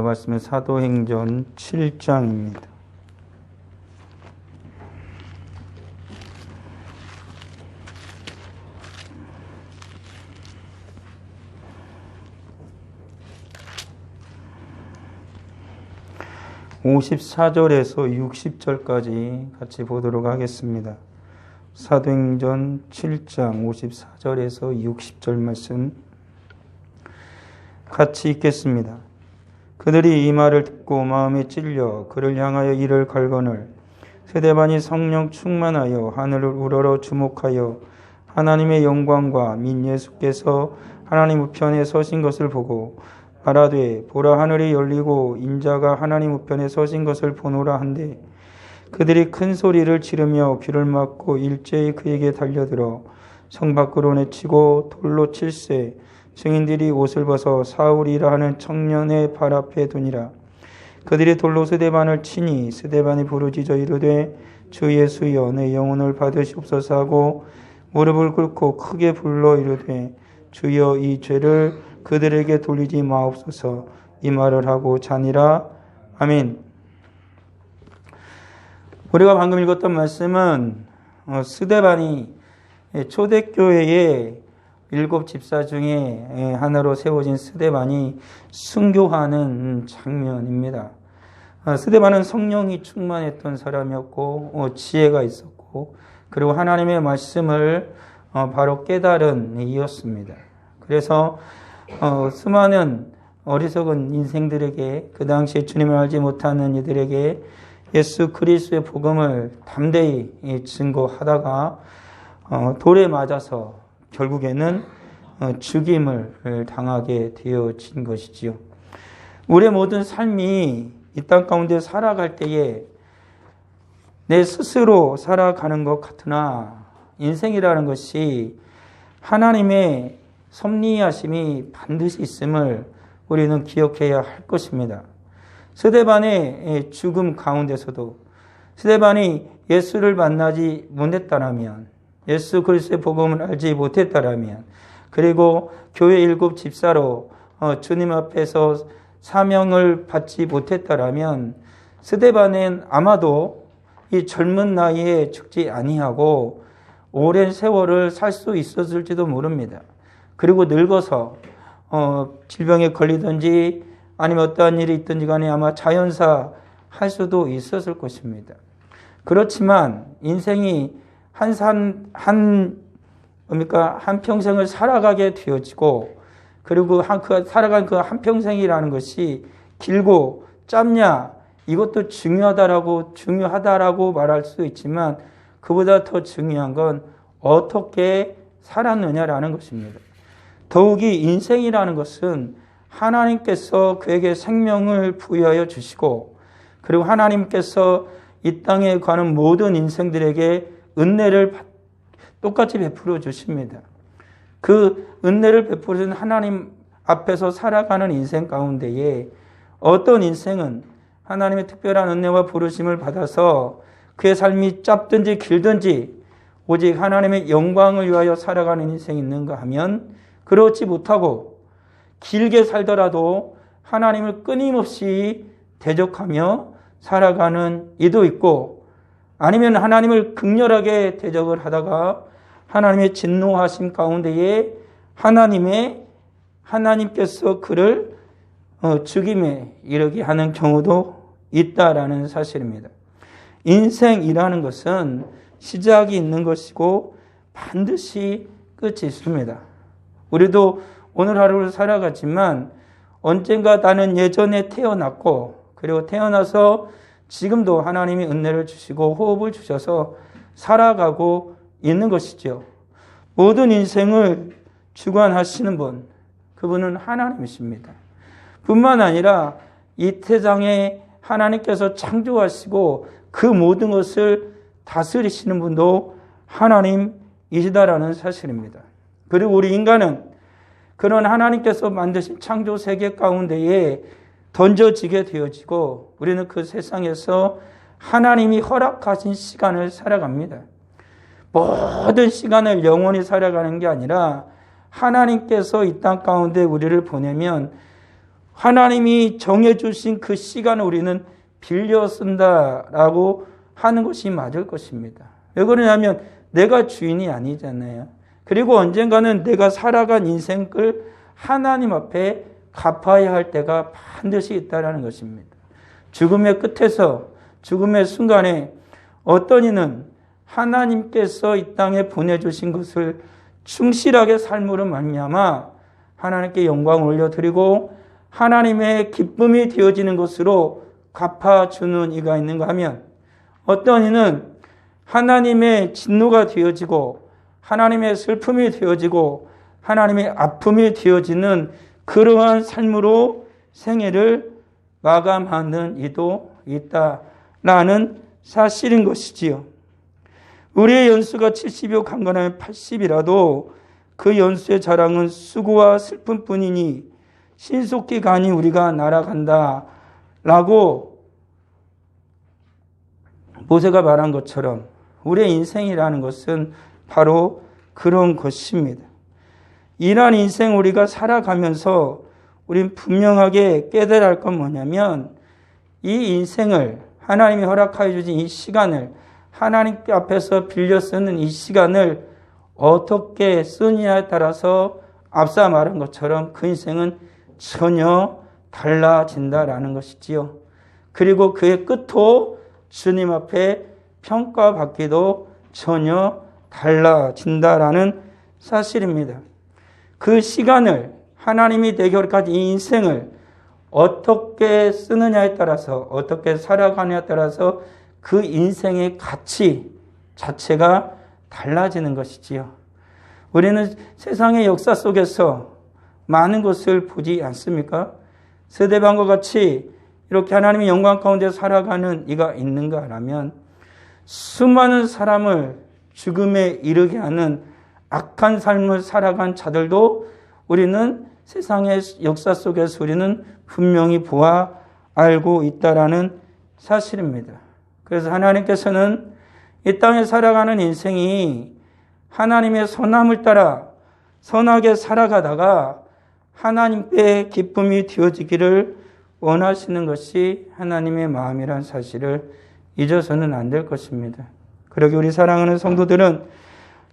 말씀은 사도행전 7장입니다. (54절에서) (60절까지) 같이 보도록 하겠습니다. 사도행전 7장 54절에서 60절 말씀 같이 읽겠습니다. 그들이 이 말을 듣고 마음에 찔려 그를 향하여 이를 갈거늘 스데반이 성령 충만하여 하늘을 우러러 주목하여 하나님의 영광과 민 예수께서 하나님 우편에 서신 것을 보고 말하되 보라 하늘이 열리고 인자가 하나님 우편에 서신 것을 보노라 한데 그들이 큰 소리를 지르며 귀를 막고 일제히 그에게 달려들어 성 밖으로 내치고 돌로 칠세 증인들이 옷을 벗어 사울이라 하는 청년의 발 앞에 두니라. 그들이 돌로 스데반을 치니 스데반이 부르짖어 이르되 주 예수여 내 영혼을 받으시옵소서 하고 무릎을 꿇고 크게 불러 이르되 주여 이 죄를 그들에게 돌리지 마옵소서 이 말을 하고 자니라. 아멘. 우리가 방금 읽었던 말씀은 스데반이 초대교회의 7 집사 중에 하나로 세워진 스데반이 순교하는 장면입니다. 스데반은 성령이 충만했던 사람이었고 지혜가 있었고 그리고 하나님의 말씀을 바로 깨달은 이였습니다. 그래서 수많은 어리석은 인생들에게 그 당시에 주님을 알지 못하는 이들에게 예수 그리스도의 복음을 담대히 증거하다가 돌에 맞아서 결국에는 죽임을 당하게 되어진 것이지요. 우리의 모든 삶이 이 땅 가운데 살아갈 때에 내 스스로 살아가는 것 같으나 인생이라는 것이 하나님의 섭리하심이 반드시 있음을 우리는 기억해야 할 것입니다. 스데반의 죽음 가운데서도 스데반이 예수를 만나지 못했다라면, 예수 그리스도의 복음을 알지 못했다라면, 그리고 교회 7 집사로 주님 앞에서 사명을 받지 못했다라면 스데반은 아마도 이 젊은 나이에 죽지 아니하고 오랜 세월을 살 수 있었을지도 모릅니다. 그리고 늙어서 질병에 걸리든지 아니면 어떠한 일이 있든지 간에 아마 자연사 할 수도 있었을 것입니다. 그렇지만 인생이 한 평생을 살아가게 되어지고 그리고 살아간 그 한 평생이라는 것이 길고 짧냐 이것도 중요하다라고 말할 수 있지만 그보다 더 중요한 건 어떻게 살았느냐라는 것입니다. 더욱이 인생이라는 것은 하나님께서 그에게 생명을 부여하여 주시고 그리고 하나님께서 이 땅에 가는 모든 인생들에게 은혜를 똑같이 베풀어 주십니다. 그 은혜를 베푸신 하나님 앞에서 살아가는 인생 가운데에 어떤 인생은 하나님의 특별한 은혜와 부르심을 받아서 그의 삶이 짧든지 길든지 오직 하나님의 영광을 위하여 살아가는 인생이 있는가 하면 그렇지 못하고 길게 살더라도 하나님을 끊임없이 대적하며 살아가는 이도 있고 아니면 하나님을 극렬하게 대적을 하다가 하나님의 진노하심 가운데에 하나님께서 그를 죽임에 이르게 하는 경우도 있다라는 사실입니다. 인생이라는 것은 시작이 있는 것이고 반드시 끝이 있습니다. 우리도 오늘 하루를 살아가지만 언젠가 나는 예전에 태어났고 그리고 태어나서 지금도 하나님이 은혜를 주시고 호흡을 주셔서 살아가고 있는 것이죠. 모든 인생을 주관하시는 분, 그분은 하나님이십니다. 뿐만 아니라 이 세상에 하나님께서 창조하시고 그 모든 것을 다스리시는 분도 하나님이시다라는 사실입니다. 그리고 우리 인간은 그런 하나님께서 만드신 창조 세계 가운데에 던져지게 되어지고 우리는 그 세상에서 하나님이 허락하신 시간을 살아갑니다. 모든 시간을 영원히 살아가는 게 아니라 하나님께서 이 땅 가운데 우리를 보내면 하나님이 정해주신 그 시간을 우리는 빌려 쓴다라고 하는 것이 맞을 것입니다. 왜 그러냐면 내가 주인이 아니잖아요. 그리고 언젠가는 내가 살아간 인생을 하나님 앞에 갚아야 할 때가 반드시 있다는 것입니다. 죽음의 끝에서, 죽음의 순간에 어떤 이는 하나님께서 이 땅에 보내주신 것을 충실하게 삶으로 말미암아 하나님께 영광을 올려드리고 하나님의 기쁨이 되어지는 것으로 갚아주는 이가 있는가 하면, 어떤 이는 하나님의 진노가 되어지고 하나님의 슬픔이 되어지고 하나님의 아픔이 되어지는 그러한 삶으로 생애를 마감하는 이도 있다라는 사실인 것이지요. 우리의 연수가 70이요 강건하면 80이라도 그 연수의 자랑은 수고와 슬픔뿐이니 신속히 가니 우리가 날아간다 라고 모세가 말한 것처럼 우리의 인생이라는 것은 바로 그런 것입니다. 이러한 인생 우리가 살아가면서 우리는 분명하게 깨달아야 할 건 뭐냐면, 이 인생을 하나님이 허락하여 주신 이 시간을, 하나님 앞에서 빌려 쓰는 이 시간을 어떻게 쓰느냐에 따라서 앞서 말한 것처럼 그 인생은 전혀 달라진다라는 것이지요. 그리고 그의 끝도 주님 앞에 평가받기도 전혀 달라진다라는 사실입니다. 그 시간을, 하나님이 내게 허락한 이 인생을 어떻게 쓰느냐에 따라서, 어떻게 살아가느냐에 따라서 그 인생의 가치 자체가 달라지는 것이지요. 우리는 세상의 역사 속에서 많은 것을 보지 않습니까? 스데반과 같이 이렇게 하나님의 영광 가운데 살아가는 이가 있는가라면, 수많은 사람을 죽음에 이르게 하는 악한 삶을 살아간 자들도 우리는 세상의 역사 속에서 우리는 분명히 보아 알고 있다라는 사실입니다. 그래서 하나님께서는 이 땅에 살아가는 인생이 하나님의 선함을 따라 선하게 살아가다가 하나님께 기쁨이 되어지기를 원하시는 것이 하나님의 마음이란 사실을 잊어서는 안 될 것입니다. 그러기 우리 사랑하는 성도들은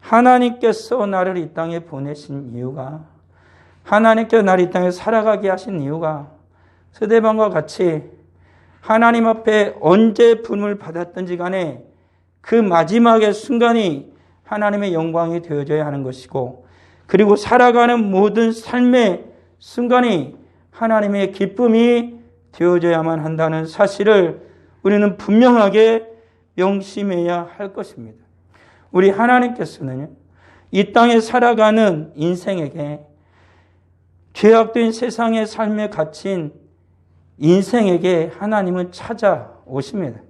하나님께서 나를 이 땅에 보내신 이유가, 하나님께서 나를 이 땅에 살아가게 하신 이유가 스데반과 같이 하나님 앞에 언제 부름을 받았든지 간에 그 마지막의 순간이 하나님의 영광이 되어져야 하는 것이고, 그리고 살아가는 모든 삶의 순간이 하나님의 기쁨이 되어져야만 한다는 사실을 우리는 분명하게 명심해야 할 것입니다. 우리 하나님께서는 이 땅에 살아가는 인생에게, 죄악된 세상의 삶에 갇힌 인생에게 하나님은 찾아오십니다.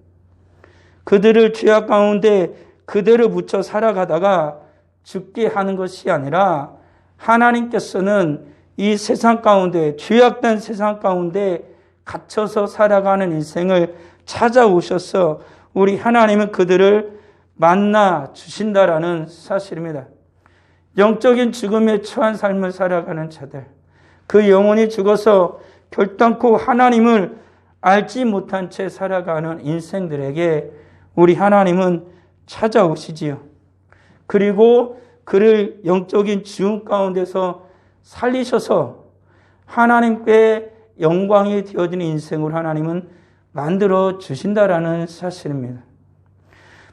그들을 죄악 가운데 그대로 묻혀 살아가다가 죽게 하는 것이 아니라, 하나님께서는 이 세상 가운데, 죄악된 세상 가운데 갇혀서 살아가는 인생을 찾아오셔서 우리 하나님은 그들을 만나 주신다라는 사실입니다. 영적인 죽음에 처한 삶을 살아가는 자들, 그 영혼이 죽어서 결단코 하나님을 알지 못한 채 살아가는 인생들에게 우리 하나님은 찾아오시지요. 그리고 그를 영적인 죽음 가운데서 살리셔서 하나님께 영광이 되어지는 인생으로 하나님은 만들어 주신다라는 사실입니다.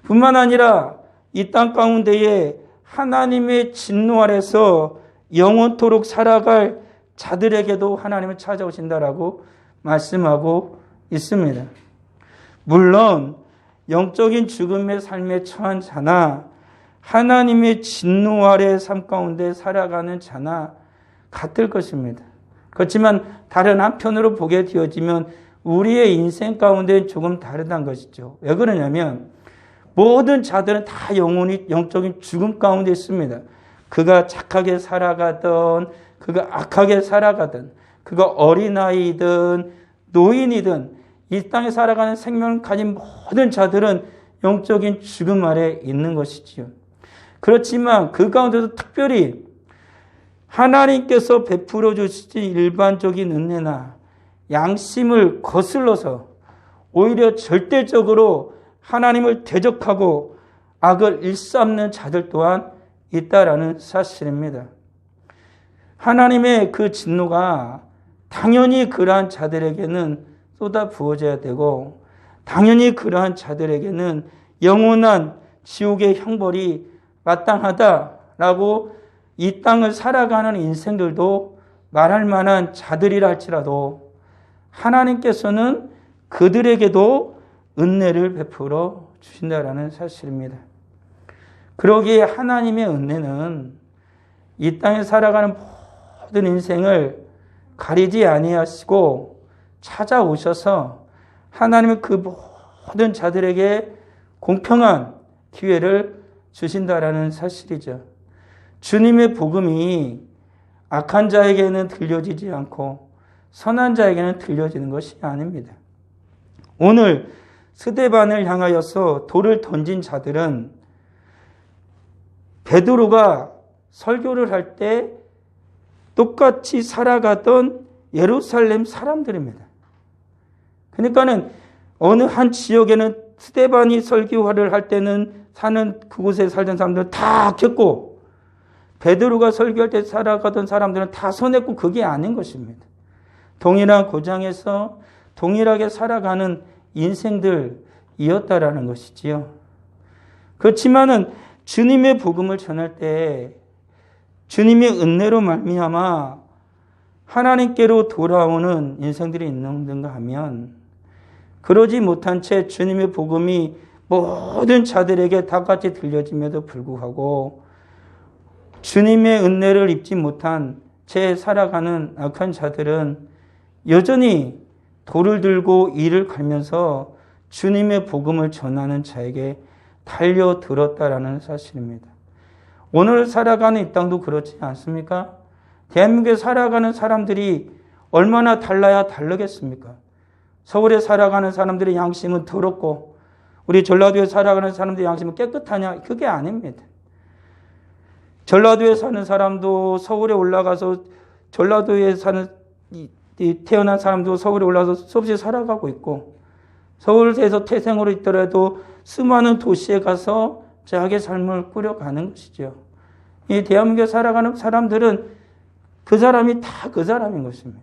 뿐만 아니라 이 땅 가운데에 하나님의 진노 아래서 영원토록 살아갈 자들에게도 하나님은 찾아오신다라고 말씀하고 있습니다. 물론 영적인 죽음의 삶에 처한 자나 하나님의 진노 아래 삶 가운데 살아가는 자나 같을 것입니다. 그렇지만 다른 한편으로 보게 되어지면 우리의 인생 가운데 조금 다르다는 것이죠. 왜 그러냐면 모든 자들은 다 영혼이 영적인 죽음 가운데 있습니다. 그가 착하게 살아가든 그가 악하게 살아가든 그가 어린아이든 노인이든 이 땅에 살아가는 생명을 가진 모든 자들은 영적인 죽음 아래 있는 것이지요. 그렇지만 그 가운데도 특별히 하나님께서 베풀어 주신 일반적인 은혜나 양심을 거슬러서 오히려 절대적으로 하나님을 대적하고 악을 일삼는 자들 또한 있다라는 사실입니다. 하나님의 그 진노가 당연히 그러한 자들에게는 쏟아 부어져야 되고 당연히 그러한 자들에게는 영원한 지옥의 형벌이 마땅하다라고 이 땅을 살아가는 인생들도 말할 만한 자들이라 할지라도 하나님께서는 그들에게도 은혜를 베풀어 주신다라는 사실입니다. 그러기에 하나님의 은혜는 이 땅에 살아가는 모든 인생을 가리지 아니하시고 찾아오셔서 하나님은 그 모든 자들에게 공평한 기회를 주신다라는 사실이죠. 주님의 복음이 악한 자에게는 들려지지 않고 선한 자에게는 들려지는 것이 아닙니다. 오늘 스데반을 향하여서 돌을 던진 자들은 베드로가 설교를 할 때 똑같이 살아가던 예루살렘 사람들입니다. 그러니까는 어느 한 지역에는 스데반이 설교를 할 때는 사는 그곳에 살던 사람들은 다 악했고 베드로가 설교할 때 살아가던 사람들은 다 선했고 그게 아닌 것입니다. 동일한 고장에서 동일하게 살아가는 인생들이었다라는 것이지요. 그렇지만은 주님의 복음을 전할 때 주님의 은혜로 말미암아 하나님께로 돌아오는 인생들이 있는가 하면 그러지 못한 채 주님의 복음이 모든 자들에게 다 같이 들려짐에도 불구하고 주님의 은혜를 입지 못한 채 살아가는 악한 자들은 여전히 돌을 들고 이를 갈면서 주님의 복음을 전하는 자에게 달려들었다라는 사실입니다. 오늘 살아가는 이 땅도 그렇지 않습니까? 대한민국에 살아가는 사람들이 얼마나 달라야 다르겠습니까? 서울에 살아가는 사람들의 양심은 더럽고 우리 전라도에 살아가는 사람들의 양심은 깨끗하냐? 그게 아닙니다. 전라도에 사는 사람도 서울에 올라가서 전라도에 사는 태어난 사람도 서울에 올라가서 수없이 살아가고 있고 서울에서 태생으로 있더라도 수많은 도시에 가서 자기의 삶을 꾸려가는 것이죠. 이 대한민국에 살아가는 사람들은 그 사람이 다 그 사람인 것입니다.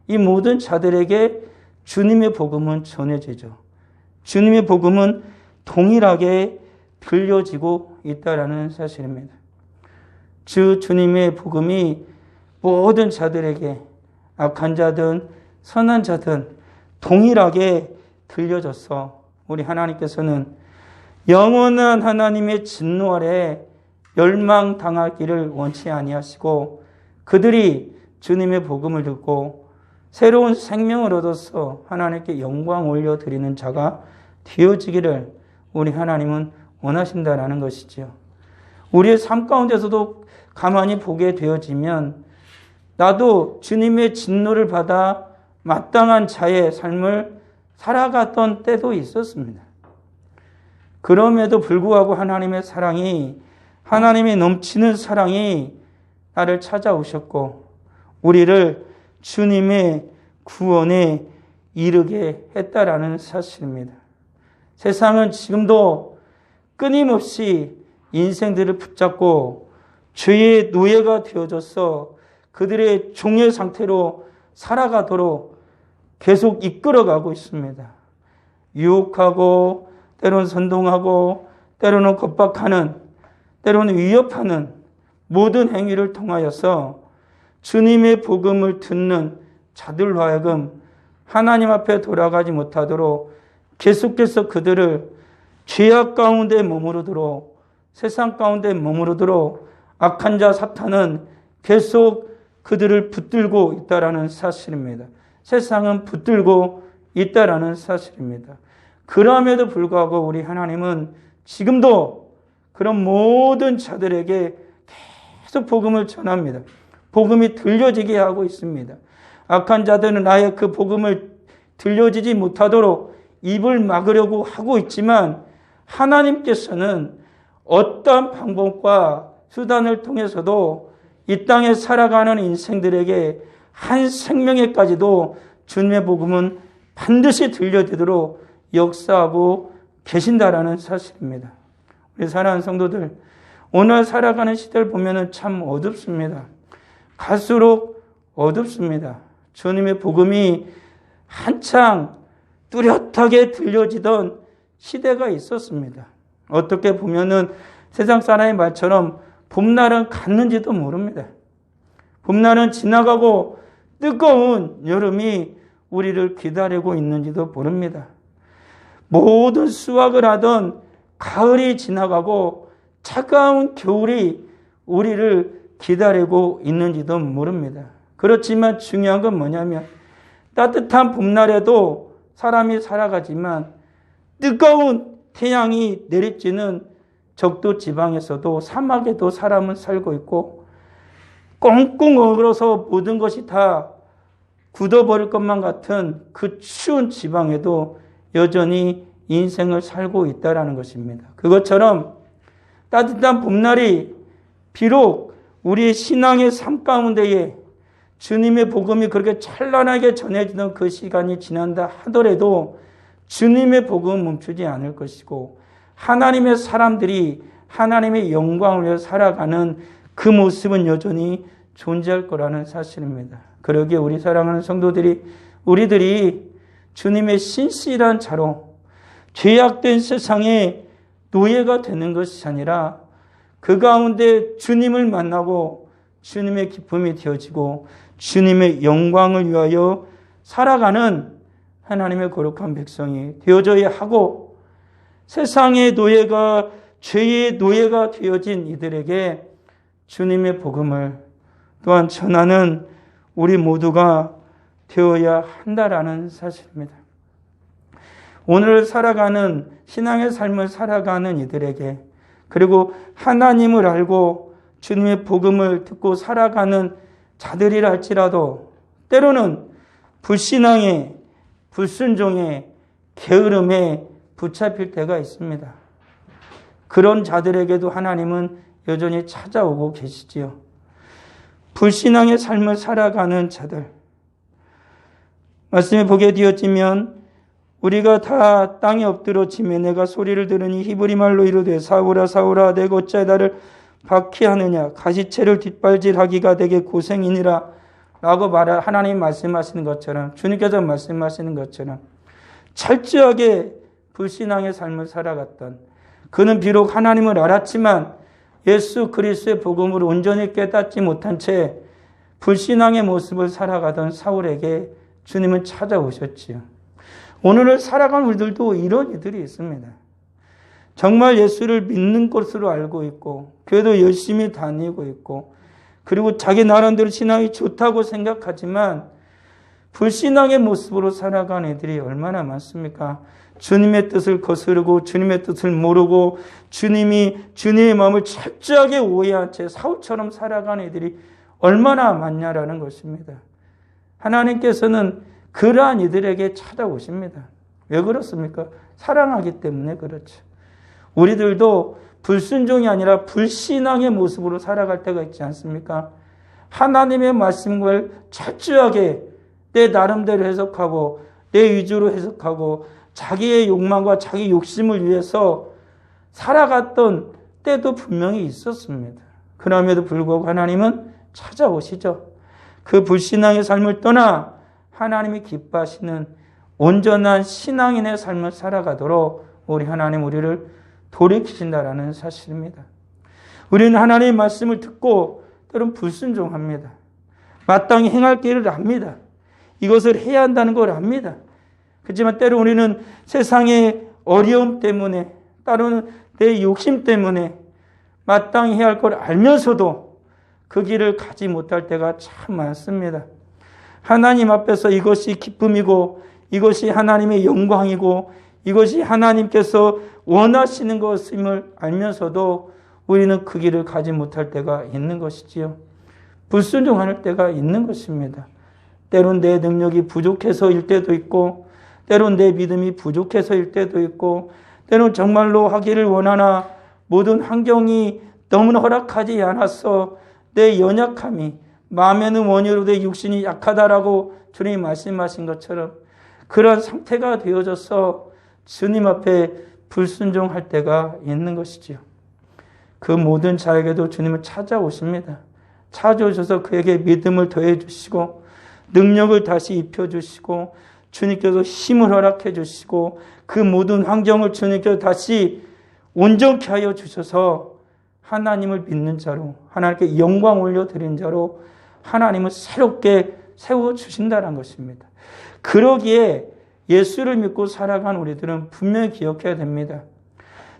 이 모든 자들에게 주님의 복음은 전해지죠. 주님의 복음은 동일하게 들려지고 있다라는 사실입니다. 주님의 복음이 모든 자들에게 악한 자든 선한 자든 동일하게 들려져서 우리 하나님께서는 영원한 하나님의 진노 아래 멸망당하기를 원치 아니하시고 그들이 주님의 복음을 듣고 새로운 생명을 얻어서 하나님께 영광 올려드리는 자가 되어지기를 우리 하나님은 원하신다라는 것이죠. 우리의 삶 가운데서도 가만히 보게 되어지면 나도 주님의 진노를 받아 마땅한 자의 삶을 살아갔던 때도 있었습니다. 그럼에도 불구하고 하나님의 사랑이 하나님의 넘치는 사랑이 나를 찾아오셨고 우리를 주님의 구원에 이르게 했다라는 사실입니다. 세상은 지금도 끊임없이 인생들을 붙잡고 죄의 노예가 되어져서 그들의 종의 상태로 살아가도록 계속 이끌어가고 있습니다. 유혹하고 때로는 선동하고 때로는 겁박하는 때로는 위협하는 모든 행위를 통하여서 주님의 복음을 듣는 자들로 하여금 하나님 앞에 돌아가지 못하도록 계속해서 그들을 죄악 가운데 머무르도록 세상 가운데 머무르도록 악한 자 사탄은 계속 그들을 붙들고 있다라는 사실입니다. 세상은 붙들고 있다라는 사실입니다. 그럼에도 불구하고 우리 하나님은 지금도 그런 모든 자들에게 계속 복음을 전합니다. 복음이 들려지게 하고 있습니다. 악한 자들은 아예 그 복음을 들려지지 못하도록 입을 막으려고 하고 있지만 하나님께서는 어떠한 방법과 수단을 통해서도 이 땅에 살아가는 인생들에게 한 생명에까지도 주님의 복음은 반드시 들려지도록 역사하고 계신다라는 사실입니다. 우리 사랑하는 성도들, 오늘 살아가는 시대를 보면 참 어둡습니다. 갈수록 어둡습니다. 주님의 복음이 한창 뚜렷하게 들려지던 시대가 있었습니다. 어떻게 보면은 세상 사람의 말처럼 봄날은 갔는지도 모릅니다. 봄날은 지나가고 뜨거운 여름이 우리를 기다리고 있는지도 모릅니다. 모든 수확을 하던 가을이 지나가고 차가운 겨울이 우리를 기다리고 있는지도 모릅니다. 그렇지만 중요한 건 뭐냐면 따뜻한 봄날에도 사람이 살아가지만 뜨거운 태양이 내리쬐는 적도 지방에서도 사막에도 사람은 살고 있고 꽁꽁 얼어서 모든 것이 다 굳어버릴 것만 같은 그 추운 지방에도 여전히 인생을 살고 있다는 것입니다. 그것처럼 따뜻한 봄날이 비록 우리의 신앙의 삶 가운데에 주님의 복음이 그렇게 찬란하게 전해지던 그 시간이 지난다 하더라도 주님의 복음은 멈추지 않을 것이고 하나님의 사람들이 하나님의 영광을 위해 살아가는 그 모습은 여전히 존재할 거라는 사실입니다. 그러기에 우리 사랑하는 성도들이 우리들이 주님의 신실한 자로 죄악된 세상의 노예가 되는 것이 아니라 그 가운데 주님을 만나고 주님의 기쁨이 되어지고 주님의 영광을 위하여 살아가는 하나님의 거룩한 백성이 되어져야 하고 세상의 노예가 죄의 노예가 되어진 이들에게 주님의 복음을 또한 전하는 우리 모두가 되어야 한다라는 사실입니다. 오늘 살아가는 신앙의 삶을 살아가는 이들에게 그리고 하나님을 알고 주님의 복음을 듣고 살아가는 자들이라 할지라도 때로는 불신앙에 불순종에 게으름에 붙잡힐 때가 있습니다. 그런 자들에게도 하나님은 여전히 찾아오고 계시지요. 불신앙의 삶을 살아가는 자들. 말씀에 보게 되어지면 우리가 다 땅에 엎드러지며 내가 소리를 들으니 히브리 말로 이르되 사울아 사울아 내가 어찌하여 나를 박해하느냐 가시채를 뒷발질하기가 되게 고생이니라 라고 하나님 말씀하시는 것처럼 주님께서 말씀하시는 것처럼 철저하게 불신앙의 삶을 살아갔던 그는 비록 하나님을 알았지만 예수 그리스도의 복음을 온전히 깨닫지 못한 채 불신앙의 모습을 살아가던 사울에게 주님은 찾아오셨지요. 오늘을 살아가는 우리들도 이런 이들이 있습니다. 정말 예수를 믿는 것으로 알고 있고 교회도 열심히 다니고 있고 그리고 자기 나름대로 신앙이 좋다고 생각하지만 불신앙의 모습으로 살아가는 애들이 얼마나 많습니까? 주님의 뜻을 거스르고 주님의 뜻을 모르고 주님의 마음을 철저하게 오해한 채 사울처럼 살아가는 애들이 얼마나 많냐라는 것입니다. 하나님께서는 그러한 이들에게 찾아오십니다. 왜 그렇습니까? 사랑하기 때문에 그렇죠. 우리들도 불순종이 아니라 불신앙의 모습으로 살아갈 때가 있지 않습니까? 하나님의 말씀을 철저하게 내 나름대로 해석하고 내 위주로 해석하고 자기의 욕망과 자기 욕심을 위해서 살아갔던 때도 분명히 있었습니다. 그럼에도 불구하고 하나님은 찾아오시죠. 그 불신앙의 삶을 떠나 하나님이 기뻐하시는 온전한 신앙인의 삶을 살아가도록 우리 하나님 우리를 돌이키신다라는 사실입니다. 우리는 하나님의 말씀을 듣고 때로는 불순종합니다. 마땅히 행할 길을 압니다. 이것을 해야 한다는 걸 압니다. 그렇지만 때로 우리는 세상의 어려움 때문에 때로는 내 욕심 때문에 마땅히 해야 할 걸 알면서도 그 길을 가지 못할 때가 참 많습니다. 하나님 앞에서 이것이 기쁨이고 이것이 하나님의 영광이고 이것이 하나님께서 원하시는 것임을 알면서도 우리는 그 길을 가지 못할 때가 있는 것이지요. 불순종할 때가 있는 것입니다. 때론 내 능력이 부족해서일 때도 있고 때론 내 믿음이 부족해서일 때도 있고 때론 정말로 하기를 원하나 모든 환경이 너무나 허락하지 않아서 내 연약함이 마음에는 원효로 내 육신이 약하다라고 주님이 말씀하신 것처럼 그런 상태가 되어져서 주님 앞에 불순종할 때가 있는 것이지요. 그 모든 자에게도 주님은 찾아오십니다. 찾아오셔서 그에게 믿음을 더해 주시고 능력을 다시 입혀주시고 주님께서 힘을 허락해 주시고 그 모든 환경을 주님께서 다시 온전케 하여 주셔서 하나님을 믿는 자로 하나님께 영광 올려드린 자로 하나님을 새롭게 세워주신다는 것입니다. 그러기에 예수를 믿고 살아간 우리들은 분명히 기억해야 됩니다.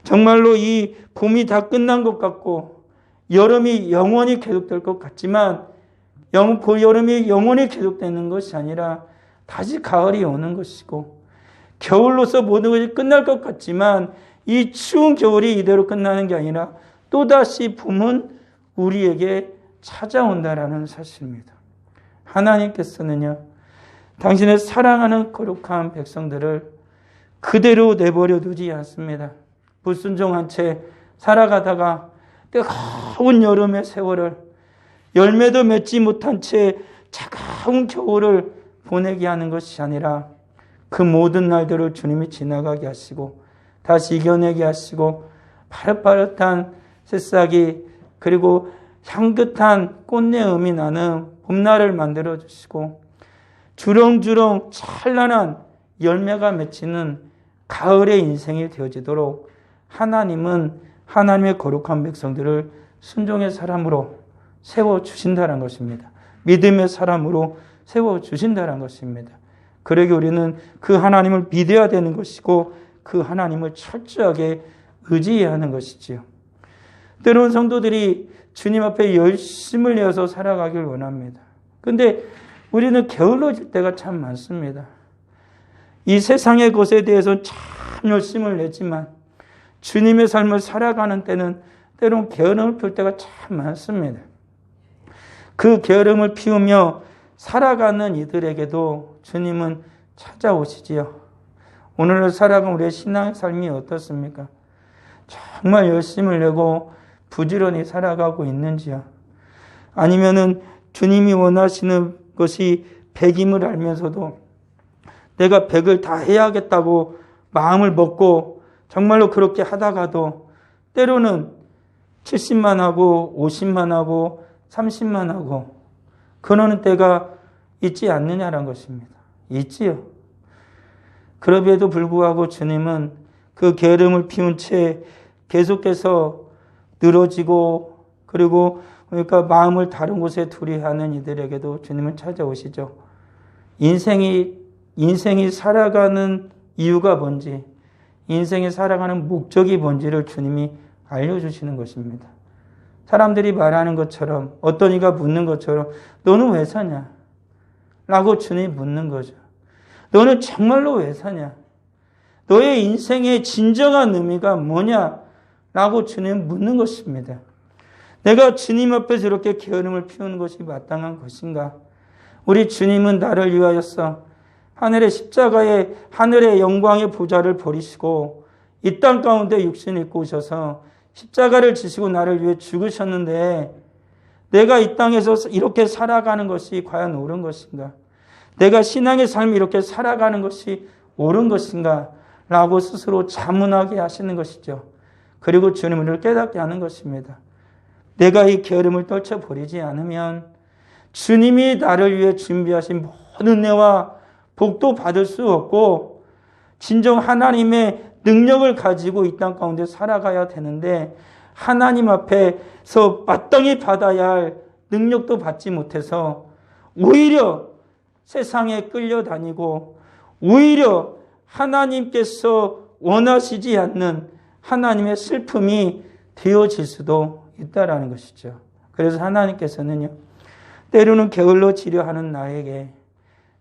정말로 이 봄이 다 끝난 것 같고 여름이 영원히 계속될 것 같지만 그 여름이 영원히 계속되는 것이 아니라 다시 가을이 오는 것이고 겨울로서 모든 것이 끝날 것 같지만 이 추운 겨울이 이대로 끝나는 게 아니라 또다시 봄은 우리에게 찾아온다라는 사실입니다. 하나님께서는요, 당신의 사랑하는 거룩한 백성들을 그대로 내버려 두지 않습니다. 불순종한 채 살아가다가 뜨거운 여름의 세월을 열매도 맺지 못한 채 차가운 겨울을 보내게 하는 것이 아니라 그 모든 날들을 주님이 지나가게 하시고 다시 이겨내게 하시고 파릇파릇한 새싹이 그리고 향긋한 꽃내음이 나는 봄날을 만들어 주시고 주렁주렁 찬란한 열매가 맺히는 가을의 인생이 되어지도록 하나님은 하나님의 거룩한 백성들을 순종의 사람으로 세워주신다는 것입니다. 믿음의 사람으로 세워주신다는 것입니다. 그러기 우리는 그 하나님을 믿어야 되는 것이고 그 하나님을 철저하게 의지해야 하는 것이지요. 때로는 성도들이 주님 앞에 열심을 내어서 살아가길 원합니다. 그런데 우리는 게을러질 때가 참 많습니다. 이 세상의 것에 대해서 참 열심을 내지만 주님의 삶을 살아가는 때는 때로는 게으름을 피울 때가 참 많습니다. 그 게으름을 피우며 살아가는 이들에게도 주님은 찾아오시지요. 오늘 살아가는 우리의 신앙의 삶이 어떻습니까? 정말 열심을 내고 부지런히 살아가고 있는지요? 아니면은 주님이 원하시는 것이 100임을 알면서도 내가 100을 다 해야겠다고 마음을 먹고 정말로 그렇게 하다가도 때로는 70만 하고 50만 하고 30만 하고 그러는 때가 있지 않느냐라는 것입니다. 있지요. 그럼에도 불구하고 주님은 그 게으름을 피운 채 계속해서 늘어지고 그리고 그러니까 마음을 다른 곳에 두리하는 이들에게도 주님은 찾아오시죠. 인생이 살아가는 이유가 뭔지, 인생이 살아가는 목적이 뭔지를 주님이 알려주시는 것입니다. 사람들이 말하는 것처럼 어떤 이가 묻는 것처럼 너는 왜 사냐? 라고 주님이 묻는 거죠. 너는 정말로 왜 사냐? 너의 인생의 진정한 의미가 뭐냐? 라고 주님 묻는 것입니다. 내가 주님 앞에서 이렇게 게으름을 피우는 것이 마땅한 것인가? 우리 주님은 나를 위하여서 하늘의 십자가에 하늘의 영광의 보좌를 버리시고 이 땅 가운데 육신을 입고 오셔서 십자가를 지시고 나를 위해 죽으셨는데 내가 이 땅에서 이렇게 살아가는 것이 과연 옳은 것인가? 내가 신앙의 삶을 이렇게 살아가는 것이 옳은 것인가? 라고 스스로 자문하게 하시는 것이죠. 그리고 주님을 깨닫게 하는 것입니다. 내가 이 게으름을 떨쳐버리지 않으면 주님이 나를 위해 준비하신 모든 은혜와 복도 받을 수 없고 진정 하나님의 능력을 가지고 이 땅 가운데 살아가야 되는데 하나님 앞에서 마땅히 받아야 할 능력도 받지 못해서 오히려 세상에 끌려다니고 오히려 하나님께서 원하시지 않는 하나님의 슬픔이 되어질 수도 있다라는 것이죠. 그래서 하나님께서는요, 때로는 게을러지려 하는 나에게,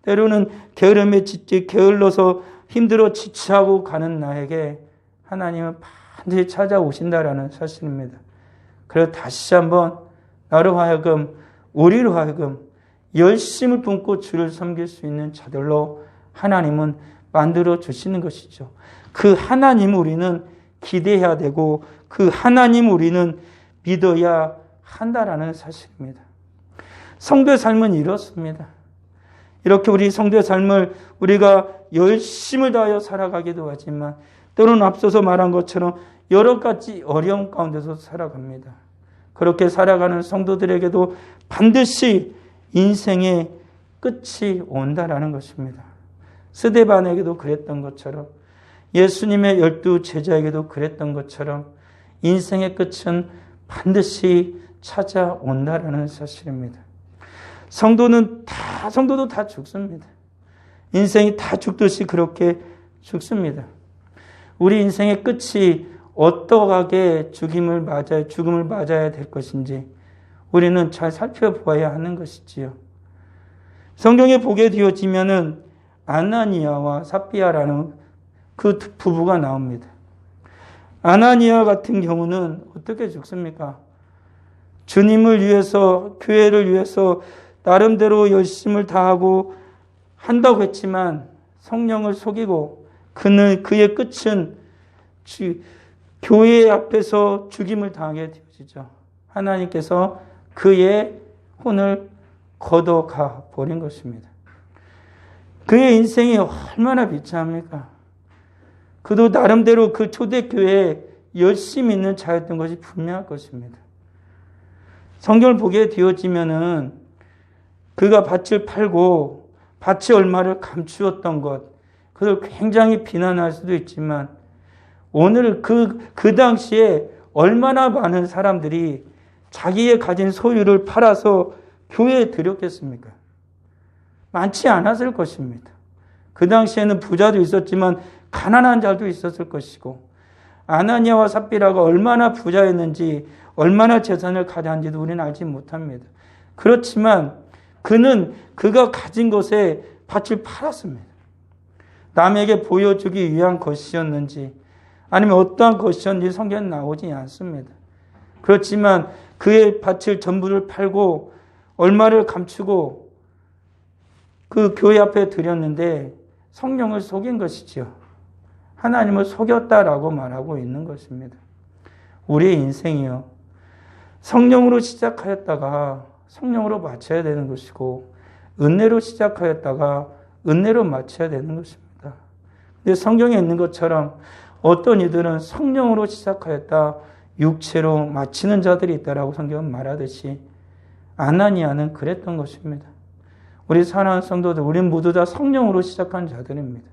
때로는 게을러서 힘들어 지치하고 가는 나에게 하나님은 반드시 찾아오신다라는 사실입니다. 그래서 다시 한번 나로 하여금, 우리로 하여금 열심을 품고 주를 섬길 수 있는 자들로 하나님은 만들어 주시는 것이죠. 그 하나님 우리는 기대해야 되고 그 하나님 우리는 믿어야 한다라는 사실입니다. 성도의 삶은 이렇습니다. 이렇게 우리 성도의 삶을 우리가 열심을 다하여 살아가기도 하지만 때로는 앞서서 말한 것처럼 여러 가지 어려움 가운데서 살아갑니다. 그렇게 살아가는 성도들에게도 반드시 인생의 끝이 온다라는 것입니다. 스데반에게도 그랬던 것처럼 예수님의 12 제자에게도 그랬던 것처럼 인생의 끝은 반드시 찾아온다라는 사실입니다. 성도도 다 죽습니다. 인생이 다 죽듯이 그렇게 죽습니다. 우리 인생의 끝이 어떠하게 죽음을 맞아야 될 것인지 우리는 잘 살펴보아야 하는 것이지요. 성경에 보게 되어지면은 아나니아와 삽비아라는 그 부부가 나옵니다. 아나니아 같은 경우는 어떻게 죽습니까? 주님을 위해서, 교회를 위해서 나름대로 열심을 다하고 한다고 했지만 성령을 속이고 그의 끝은 교회 앞에서 죽임을 당하게 되어지죠. 하나님께서 그의 혼을 걷어가 버린 것입니다. 그의 인생이 얼마나 비참합니까? 그도 나름대로 그 초대교회에 열심히 있는 자였던 것이 분명할 것입니다. 성경을 보게 되어지면은 그가 밭을 팔고 밭이 얼마를 감추었던 것, 그걸 굉장히 비난할 수도 있지만 오늘 그 당시에 얼마나 많은 사람들이 자기의 가진 소유를 팔아서 교회에 드렸겠습니까? 많지 않았을 것입니다. 그 당시에는 부자도 있었지만 가난한 자도 있었을 것이고 아나니아와 삽비라가 얼마나 부자였는지 얼마나 재산을 가졌는지도 우리는 알지 못합니다. 그렇지만 그가 가진 것에 밭을 팔았습니다. 남에게 보여주기 위한 것이었는지 아니면 어떠한 것이었는지 성경에 나오지 않습니다. 그렇지만 그의 밭을 전부를 팔고 얼마를 감추고 그 교회 앞에 드렸는데 성령을 속인 것이죠. 하나님을 속였다라고 말하고 있는 것입니다. 우리의 인생이요. 성령으로 시작하였다가 성령으로 마쳐야 되는 것이고 은혜로 시작하였다가 은혜로 마쳐야 되는 것입니다. 근데 성경에 있는 것처럼 어떤 이들은 성령으로 시작하였다 육체로 마치는 자들이 있다라고 성경은 말하듯이 아나니아는 그랬던 것입니다. 우리 사랑하는 성도들, 우리 모두 다 성령으로 시작한 자들입니다.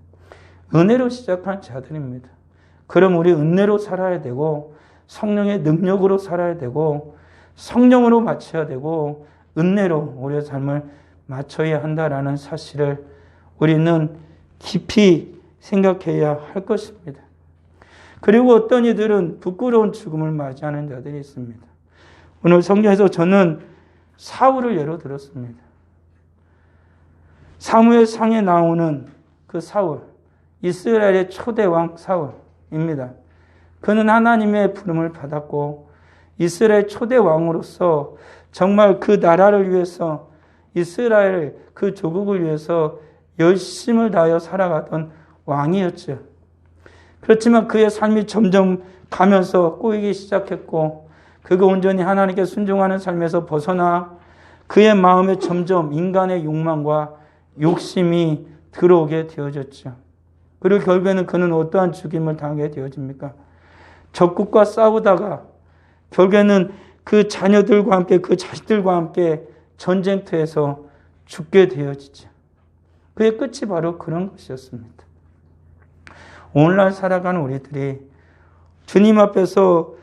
은혜로 시작한 자들입니다. 그럼 우리 은혜로 살아야 되고 성령의 능력으로 살아야 되고 성령으로 마쳐야 되고 은혜로 우리의 삶을 마쳐야 한다라는 사실을 우리는 깊이 생각해야 할 것입니다. 그리고 어떤 이들은 부끄러운 죽음을 맞이하는 자들이 있습니다. 오늘 성경에서 저는 사울을 예로 들었습니다. 사무엘상에 나오는 그 사울, 이스라엘의 초대왕 사울입니다. 그는 하나님의 부름을 받았고 이스라엘 초대왕으로서 정말 그 나라를 위해서 이스라엘 그 조국을 위해서 열심을 다하여 살아가던 왕이었죠. 그렇지만 그의 삶이 점점 가면서 꼬이기 시작했고 그가 온전히 하나님께 순종하는 삶에서 벗어나 그의 마음에 점점 인간의 욕망과 욕심이 들어오게 되어졌죠. 그리고 결국에는 그는 어떠한 죽임을 당하게 되어집니까? 적국과 싸우다가 결국에는 그 자녀들과 함께 그 자식들과 함께 전쟁터에서 죽게 되어지죠. 그의 끝이 바로 그런 것이었습니다. 오늘날 살아가는 우리들이 주님 앞에서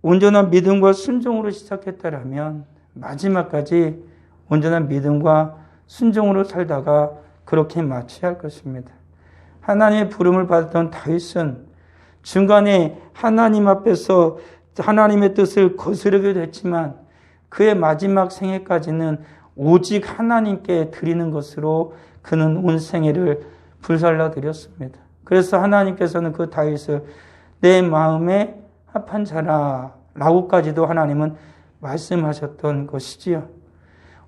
온전한 믿음과 순종으로 시작했다라면 마지막까지 온전한 믿음과 순종으로 살다가 그렇게 마쳐야 할 것입니다. 하나님의 부름을 받았던 다윗은 중간에 하나님 앞에서 하나님의 뜻을 거스르기도 했지만 그의 마지막 생애까지는 오직 하나님께 드리는 것으로 그는 온 생애를 불살라 드렸습니다. 그래서 하나님께서는 그 다윗을 내 마음에 합한 자라 라고까지도 하나님은 말씀하셨던 것이지요.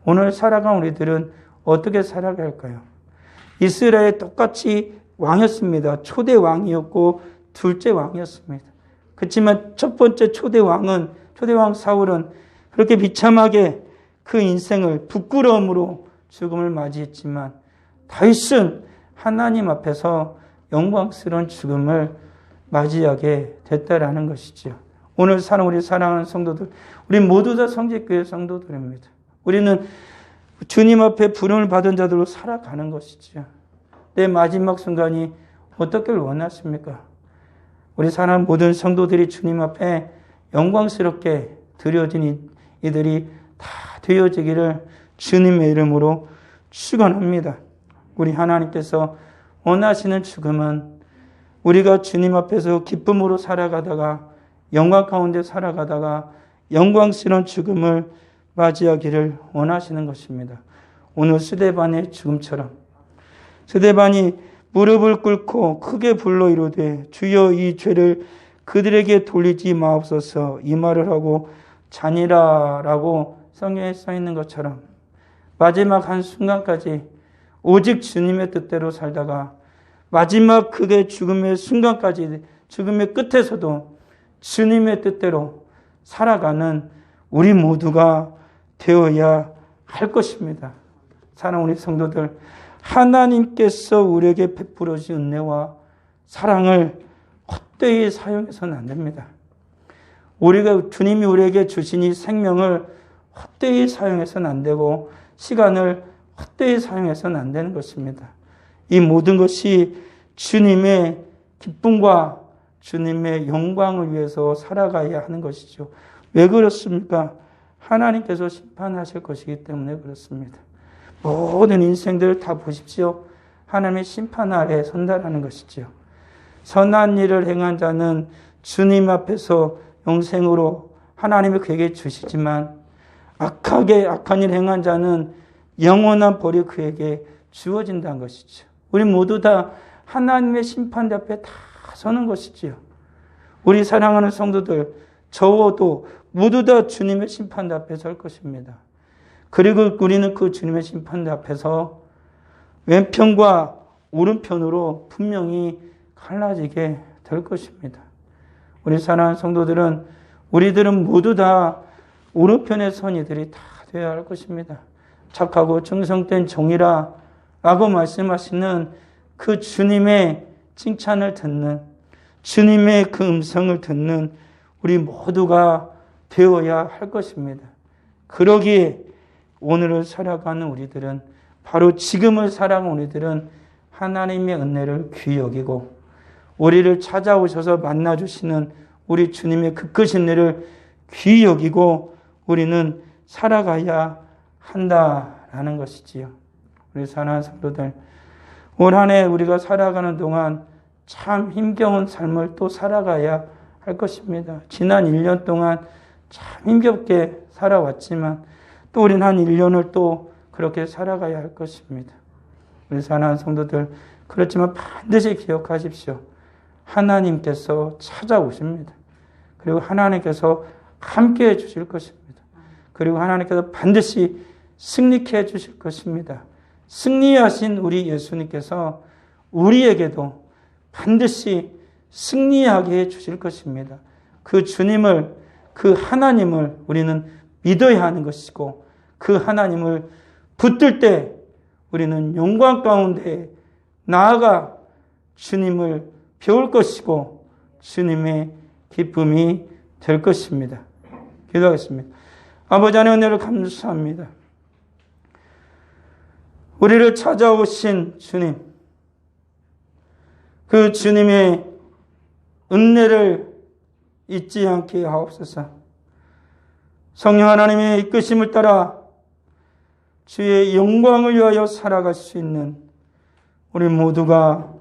오늘 살아간 우리들은 어떻게 살아가야 할까요? 이스라엘 똑같이 왕이었습니다. 초대 왕이었고 둘째 왕이었습니다. 그렇지만 첫 번째 초대 왕 사울은 그렇게 비참하게 그 인생을 부끄러움으로 죽음을 맞이했지만 다윗은 하나님 앞에서 영광스러운 죽음을 맞이하게 됐다라는 것이죠. 오늘 우리 사랑하는 성도들, 우리 모두 다 성직교회 성도들입니다. 우리는 주님 앞에 부름을 받은 자들로 살아가는 것이죠. 내 마지막 순간이 어떻길 원하십니까? 우리 사랑하는 모든 성도들이 주님 앞에 영광스럽게 드려진 이들이 다 되어지기를 주님의 이름으로 축원합니다. 우리 하나님께서 원하시는 죽음은 우리가 주님 앞에서 기쁨으로 살아가다가 영광 가운데 살아가다가 영광스러운 죽음을 맞이하기를 원하시는 것입니다. 오늘 스데반의 죽음처럼 스데반이 무릎을 꿇고 크게 불러 이르되 주여 이 죄를 그들에게 돌리지 마옵소서 이 말을 하고 자니라라고 성경에 써 있는 것처럼 마지막 한 순간까지 오직 주님의 뜻대로 살다가 마지막 그의 죽음의 순간까지 죽음의 끝에서도 주님의 뜻대로 살아가는 우리 모두가 되어야 할 것입니다. 사랑하는 우리 성도들, 하나님께서 우리에게 베풀어 주신 은혜와 사랑을 헛되이 사용해서는 안 됩니다. 주님이 우리에게 주신 이 생명을 헛되이 사용해서는 안 되고 시간을 헛되이 사용해서는 안 되는 것입니다. 이 모든 것이 주님의 기쁨과 주님의 영광을 위해서 살아가야 하는 것이죠. 왜 그렇습니까? 하나님께서 심판하실 것이기 때문에 그렇습니다. 모든 인생들을 다 보십시오. 하나님의 심판 아래에 선다라는 것이죠. 선한 일을 행한 자는 주님 앞에서 영생으로 하나님이 그에게 주시지만 악한 일을 행한 자는 영원한 벌이 그에게 주어진다는 것이죠. 우리 모두 다 하나님의 심판 앞에 다 서는 것이지요. 우리 사랑하는 성도들, 저도 모두 다 주님의 심판 앞에 설 것입니다. 그리고 우리는 그 주님의 심판 앞에서 왼편과 오른편으로 분명히 갈라지게 될 것입니다. 우리 사랑하는 성도들은 우리들은 모두 다 오른편의 선의들이 다 되어야 할 것입니다. 착하고 정성된 종이라 라고 말씀하시는 그 주님의 칭찬을 듣는 주님의 그 음성을 듣는 우리 모두가 되어야 할 것입니다. 그러기에 오늘을 살아가는 우리들은 바로 지금을 살아가는 우리들은 하나님의 은혜를 귀히 여기고 우리를 찾아오셔서 만나주시는 우리 주님의 그 크신 은혜를 귀히 여기고 우리는 살아가야 한다라는 것이지요. 우리 사랑하는 성도들, 올 한 해 우리가 살아가는 동안 참 힘겨운 삶을 또 살아가야 할 것입니다. 지난 1년 동안 참 힘겹게 살아왔지만 또 우리는 한 1년을 또 그렇게 살아가야 할 것입니다. 우리 사랑하는 성도들, 그렇지만 반드시 기억하십시오. 하나님께서 찾아오십니다. 그리고 하나님께서 함께해 주실 것입니다. 그리고 하나님께서 반드시 승리케 해 주실 것입니다. 승리하신 우리 예수님께서 우리에게도 반드시 승리하게 해 주실 것입니다. 그 주님을, 그 하나님을 우리는 믿어야 하는 것이고 그 하나님을 붙들 때 우리는 영광 가운데 나아가 주님을 배울 것이고 주님의 기쁨이 될 것입니다. 기도하겠습니다. 아버지 하나님 은혜를 감사합니다. 우리를 찾아오신 주님, 그 주님의 은혜를 잊지 않게 하옵소서. 성령 하나님의 이끄심을 따라 주의 영광을 위하여 살아갈 수 있는 우리 모두가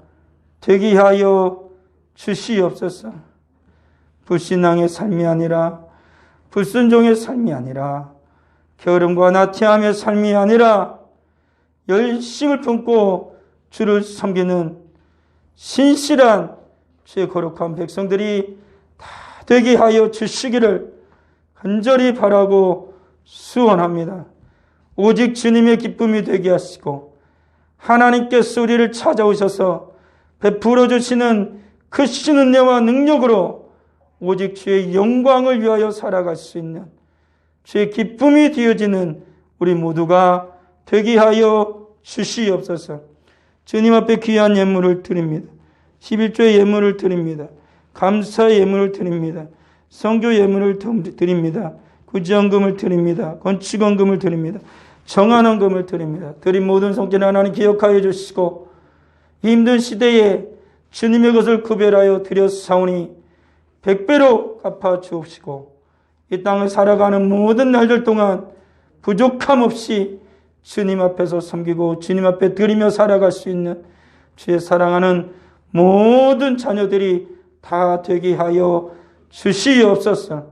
되게 하여 주시옵소서. 불신앙의 삶이 아니라 불순종의 삶이 아니라 게으름과 나태함의 삶이 아니라 열심을 품고 주를 섬기는 신실한 주의 거룩한 백성들이 다 되게 하여 주시기를 간절히 바라고 수원합니다. 오직 주님의 기쁨이 되게 하시고 하나님께서 우리를 찾아오셔서 베풀어 주시는 크신 은혜와 능력으로 오직 주의 영광을 위하여 살아갈 수 있는 주의 기쁨이 되어지는 우리 모두가 되게 하여 주시옵소서. 주님 앞에 귀한 예물을 드립니다. 11조의 예물을 드립니다. 감사의 예물을 드립니다. 성교 예물을 드립니다. 구제헌금을 드립니다. 건축헌금을 드립니다. 정한헌금을 드립니다. 드린 모든 성전 하나님 기억하여 주시고 힘든 시대에 주님의 것을 구별하여 드렸사오니 100배로 갚아 주옵시고 이 땅을 살아가는 모든 날들 동안 부족함 없이 주님 앞에서 섬기고 주님 앞에 드리며 살아갈 수 있는 주의 사랑하는 모든 자녀들이 다 되게 하여 주시옵소서.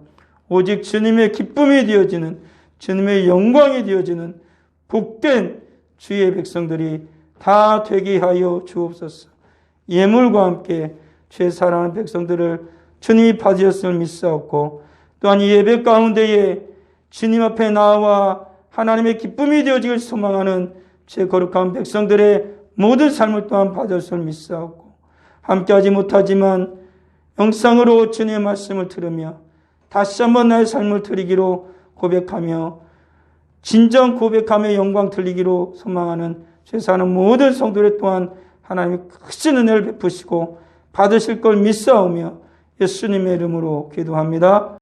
오직 주님의 기쁨이 되어지는, 주님의 영광이 되어지는 복된 주의 백성들이 다 되게 하여 주옵소서. 예물과 함께 주의 사랑하는 백성들을 주님이 받으셨음을 믿사옵고 또한 이 예배 가운데에 주님 앞에 나와 하나님의 기쁨이 되어지길 소망하는 제 거룩한 백성들의 모든 삶을 또한 받으셨음을 믿사옵고 함께하지 못하지만 영상으로 주님의 말씀을 들으며 다시 한번 나의 삶을 드리기로 고백하며 진정 고백하며 영광 드리기로 소망하는 제 사는 모든 성도들 또한 하나님의 크신 은혜를 베푸시고 받으실 걸 믿사오며 예수님의 이름으로 기도합니다.